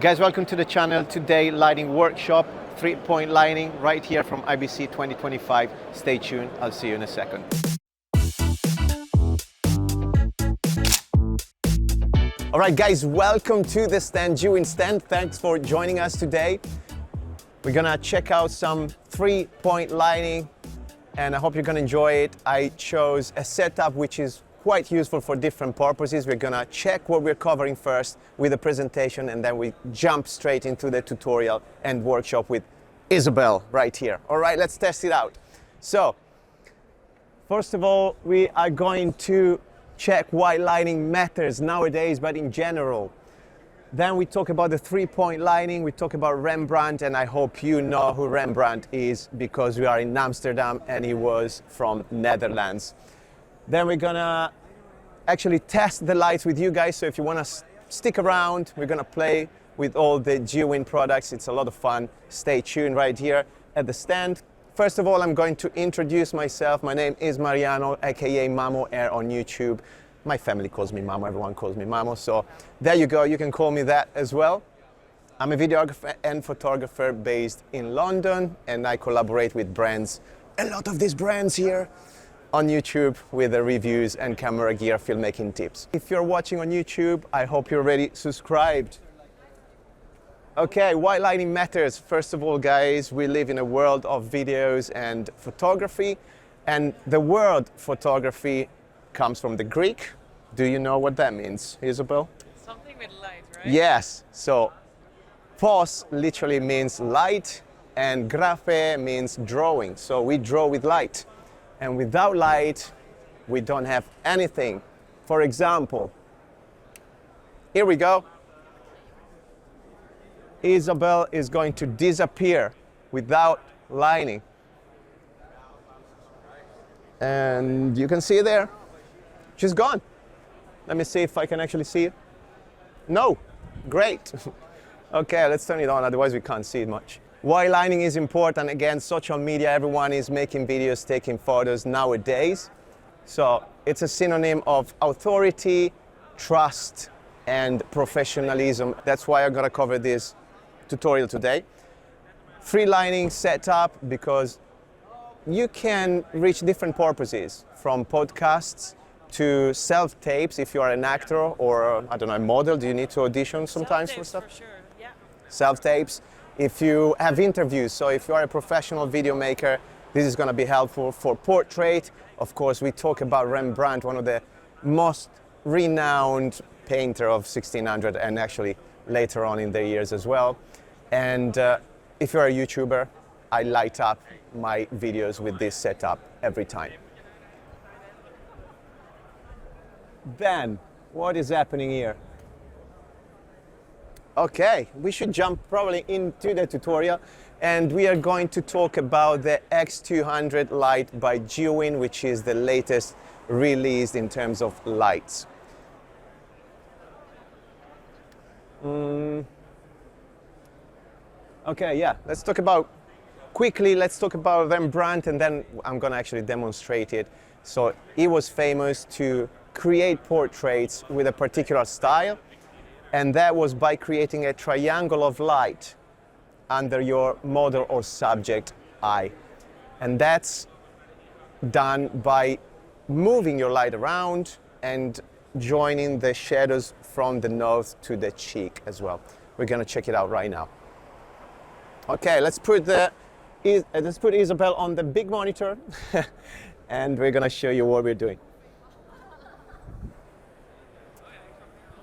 Guys, welcome to the channel. Today, lighting workshop, 3-point lighting, right here from IBC 2025. Stay tuned, I'll see you in a second. All right, guys, welcome to the stand, Zhiyun stand. Thanks for joining us today. We're gonna check out some 3-point lighting, and I hope you're gonna enjoy it. I chose a setup which is quite useful for different purposes. We're gonna check what we're covering first with the presentation, and then we jump straight into the tutorial and workshop with Isabel right here. All right, let's test it out. So, first of all, we are going to check why lighting matters nowadays, but in general. Then we talk about the 3-point lighting, we talk about Rembrandt, and I hope you know who Rembrandt is because we are in Amsterdam and he was from Netherlands. Then we're gonna actually test the lights with you guys, so if you wanna stick around, we're gonna play with all the Zhiyun products. It's a lot of fun. Stay tuned right here at the stand. First of all, I'm going to introduce myself. My name is Mariano, aka Mamo Air on YouTube. My family calls me Mamo, everyone calls me Mamo, so there you go, you can call me that as well. I'm a videographer and photographer based in London, and I collaborate with brands, a lot of these brands here, on YouTube with the reviews and camera gear filmmaking tips. If you're watching on YouTube, I hope you're already subscribed. Okay, why lighting matters. First of all, guys, we live in a world of videos and photography, and the word photography comes from the Greek. Do you know what that means, Isabel? Something with light, right? Yes, so phos literally means light, and graphe means drawing. So we draw with light. And without light, we don't have anything. For example, here we go. Isabel is going to disappear without lighting. And you can see there, she's gone. Let me see if I can actually see it. No, great. Okay, let's turn it on, otherwise we can't see it much. Why lighting is important, again, social media, everyone is making videos, taking photos nowadays. So it's a synonym of authority, trust, and professionalism. That's why I'm gonna cover this tutorial today. Free lighting setup, because you can reach different purposes, from podcasts to self-tapes if you are an actor or, I don't know, a model. Do you need to audition sometimes for stuff? For sure, yeah. Self-tapes. If you have interviews, so if you are a professional video maker, this is going to be helpful for portrait. Of course, we talk about Rembrandt, one of the most renowned painter of 1600, and actually later on in the years as well. And if you're a YouTuber, I light up my videos with this setup every time. Then, what is happening here? Okay, we should jump probably into the tutorial, and we are going to talk about the X200 light by Zhiyun, which is the latest release in terms of lights. Okay, yeah, let's talk about Rembrandt, and then I'm gonna actually demonstrate it. So he was famous to create portraits with a particular style, and that was by creating a triangle of light under your model or subject eye. And that's done by moving your light around and joining the shadows from the nose to the cheek as well. We're gonna check it out right now. Okay, let's put Isabel on the big monitor and we're gonna show you what we're doing.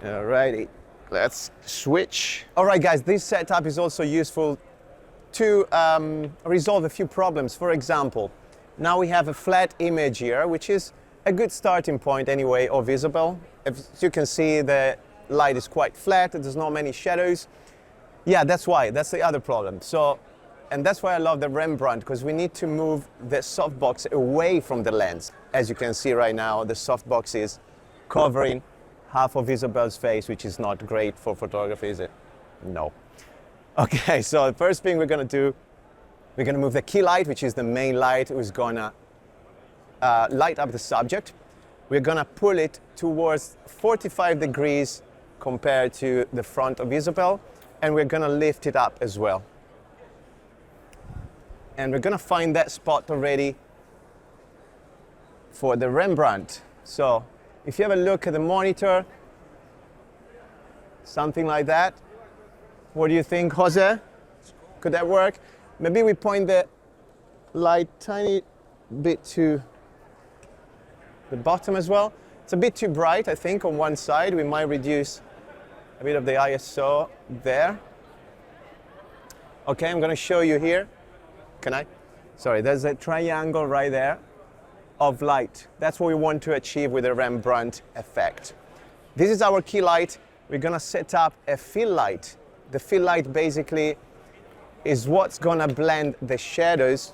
Alrighty. Let's switch. All right, guys, this setup is also useful to resolve a few problems. For example, now we have a flat image here, which is a good starting point anyway of Isabel. As you can see, the light is quite flat, there's not many shadows. Yeah, that's the other problem. So, and that's why I love the Rembrandt, because we need to move the softbox away from the lens. As you can see right now, the softbox is covering half of Isabel's face, which is not great for photography, is it? No. Okay, so the first thing we're gonna do, we're gonna move the key light, which is the main light, who's gonna light up the subject. We're gonna pull it towards 45 degrees compared to the front of Isabel. and we're gonna lift it up as well. And we're gonna find that spot already for the Rembrandt. So if you have a look at the monitor, something like that. What do you think, Jose? Could that work? Maybe we point the light tiny bit to the bottom as well. It's a bit too bright, I think, on one side. We might reduce a bit of the ISO there. Okay, I'm going to show you here. Can I? Sorry, there's a triangle right there of light. That's what we want to achieve with the Rembrandt effect. This is our key light. We're going to set up a fill light. The fill light basically is what's going to blend the shadows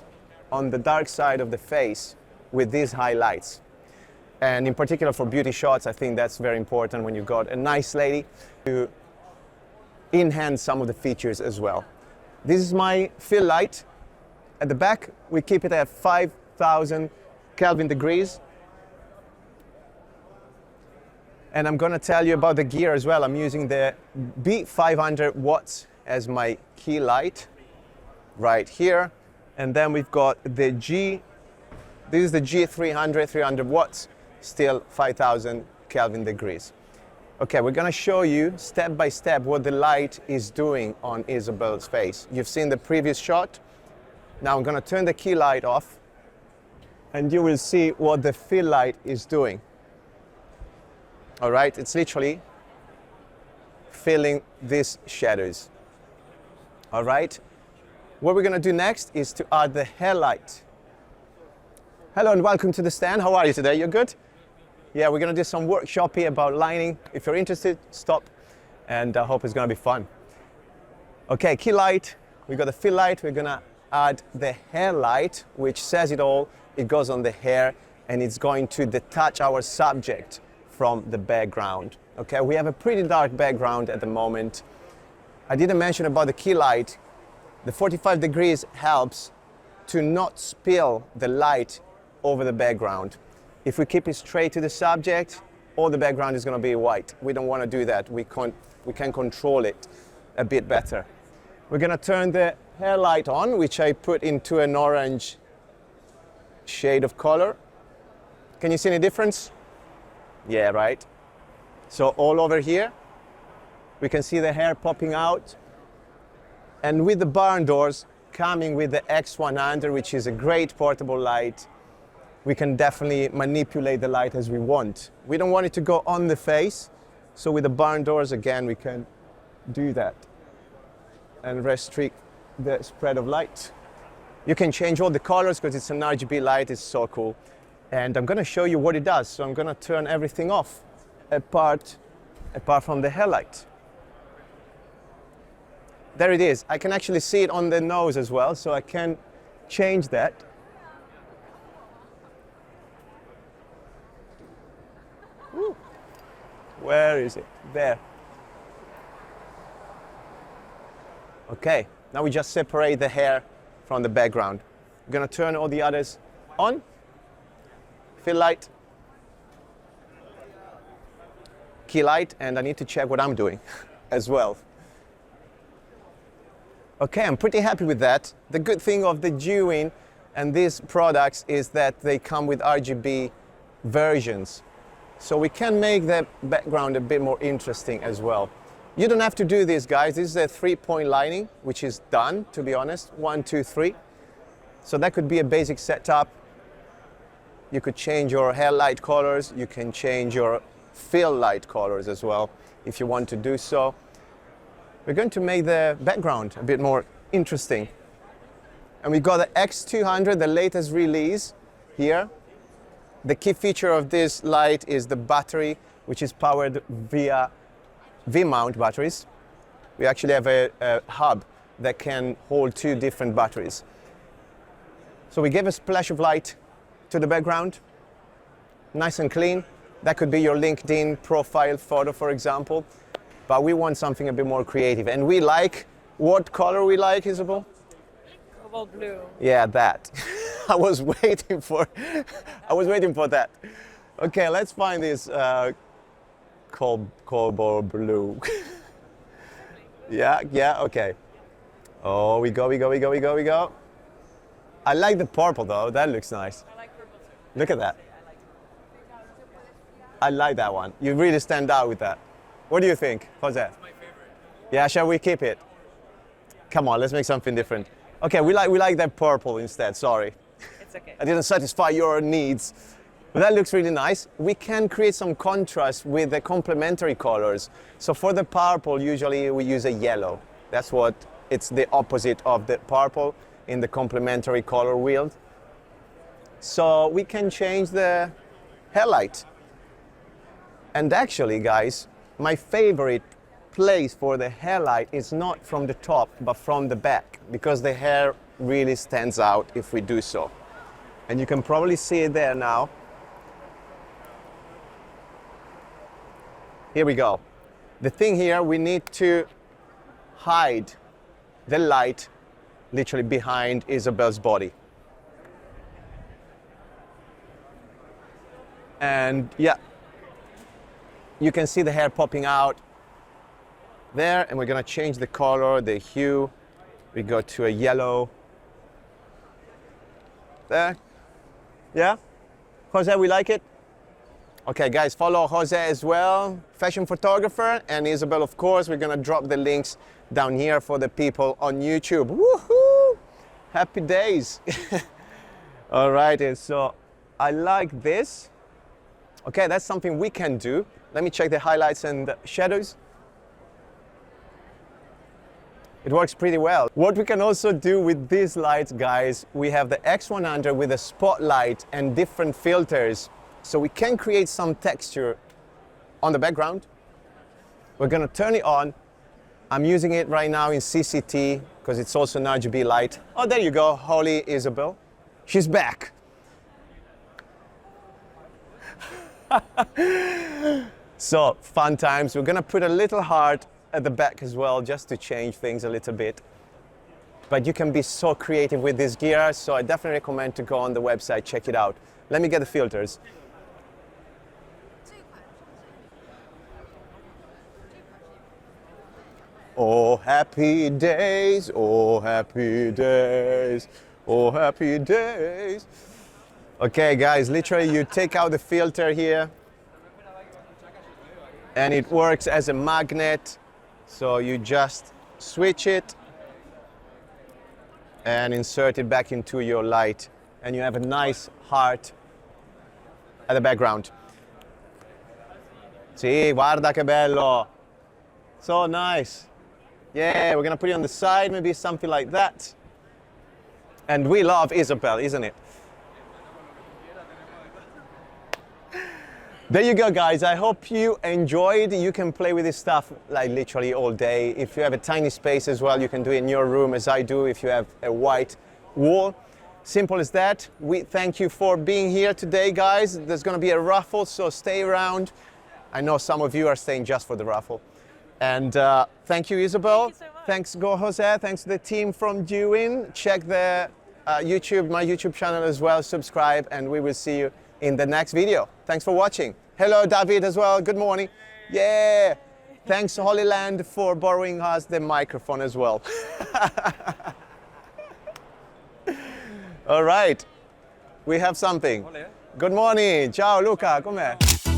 on the dark side of the face with these highlights. And in particular for beauty shots, I think that's very important when you've got a nice lady to enhance some of the features as well. This is my fill light. At the back, we keep it at 5,000 Kelvin degrees. And I'm going to tell you about the gear as well. I'm using the B500 watts as my key light right here. And then we've got the this is the G300, 300 watts, still 5,000 Kelvin degrees. Okay, we're going to show you step by step what the light is doing on Isabel's face. You've seen the previous shot. Now I'm going to turn the key light off and you will see what the fill light is doing. All right, it's literally filling these shadows. All right, what we're going to do next is to add the hair light. Hello and welcome to the stand. How are you today? You're good? Yeah, we're going to do some workshop here about lighting. If you're interested, stop, and I hope it's going to be fun. Okay, key light. We got the fill light. We're going to add the hair light, which says it all. It goes on the hair, and it's going to detach our subject from the background. Okay, we have a pretty dark background at the moment. I didn't mention about the key light. The 45 degrees helps to not spill the light over the background. If we keep it straight to the subject, all the background is going to be white. We don't want to do that. We can control it a bit better. We're going to turn the hair light on, which I put into an orange shade of color. Can you see any difference? Yeah, right. So all over here, we can see the hair popping out. And with the barn doors coming with the X100, which is a great portable light, we can definitely manipulate the light as we want. We don't want it to go on the face. So with the barn doors, again, we can do that and restrict the spread of light. You can change all the colors because it's an RGB light. It's so cool. And I'm going to show you what it does. So I'm going to turn everything off apart from the hair light. There it is. I can actually see it on the nose as well, so I can change that. Ooh. Where is it? There. Okay, now we just separate the hair from the background. I'm going to turn all the others on. Fill light, key light, and I need to check what I'm doing as well. Okay, I'm pretty happy with that. The good thing of the Zhiyun and these products is that they come with RGB versions. So we can make the background a bit more interesting as well. You don't have to do this, guys. This is a 3-point lighting, which is done, to be honest. 1, 2, 3. So that could be a basic setup. You could change your hair light colors. You can change your fill light colors as well, if you want to do so. We're going to make the background a bit more interesting. And we got the X200, the latest release here. The key feature of this light is the battery, which is powered via V-mount batteries. We actually have a hub that can hold 2 different batteries. So we give a splash of light to the background, nice and clean. That could be your LinkedIn profile photo, for example. But we want something a bit more creative. And we like, what color we like, Isabel? Cobalt blue. Yeah, that. I was waiting for that. Okay, let's find this cobalt blue. Yeah, okay. Oh, we go. I like the purple though, that looks nice. I like purple too. Look at that. I like that one. You really stand out with that. What do you think, Jose? It's my favorite. Yeah, shall we keep it? Come on, let's make something different. Okay, we like that purple instead, sorry. It's okay. I didn't satisfy your needs. But that looks really nice. We can create some contrast with the complementary colors. So for the purple, usually we use a yellow. That's what, it's the opposite of the purple in the complementary color wheel. So we can change the highlight. And actually, guys, my favorite place for the hairlight is not from the top, but from the back, because the hair really stands out if we do so. And you can probably see it there now. Here we go. The thing here, we need to hide the light literally behind Isabel's body. And yeah, you can see the hair popping out there, and we're gonna change the color, the hue. We go to a yellow. There. Yeah? Jose, we like it? Okay, guys, follow Jose as well, fashion photographer, and Isabel, of course. We're gonna drop the links down here for the people on YouTube. Woohoo! Happy days. All right, and so I like this. Okay, that's something we can do. Let me check the highlights and shadows. It works pretty well. What we can also do with these lights, guys, we have the X100 with a spotlight and different filters. So we can create some texture on the background. We're gonna turn it on. I'm using it right now in CCT because it's also an RGB light. Oh, there you go, Holy Isabel. She's back. So, fun times. We're gonna put a little heart at the back as well, just to change things a little bit. But you can be so creative with this gear, so I definitely recommend to go on the website, check it out. Let me get the filters. Oh, happy days, oh, happy days, oh, happy days. Okay, guys, literally you take out the filter here, and it works as a magnet. So you just switch it and insert it back into your light, and you have a nice heart at the background. Sì, guarda che bello. So nice. Yeah, we're gonna put it on the side, maybe something like that. And we love Isabel, isn't it? There you go, guys. I hope you enjoyed. You can play with this stuff like literally all day. If you have a tiny space as well, you can do it in your room as I do if you have a white wall. Simple as that. We thank you for being here today, guys. There's going to be a raffle, so stay around. I know some of you are staying just for the raffle. And thank you, Isabel. Thank you so much. Thanks, Go Jose. Thanks to the team from Zhiyun. Check the my YouTube channel as well. Subscribe, and we will see you in the next video. Thanks for watching. Hello, David, as well. Good morning. Yeah. Thanks, Holy Land, for borrowing us the microphone as well. All right. We have something. Good morning. Ciao, Luca. Com'è?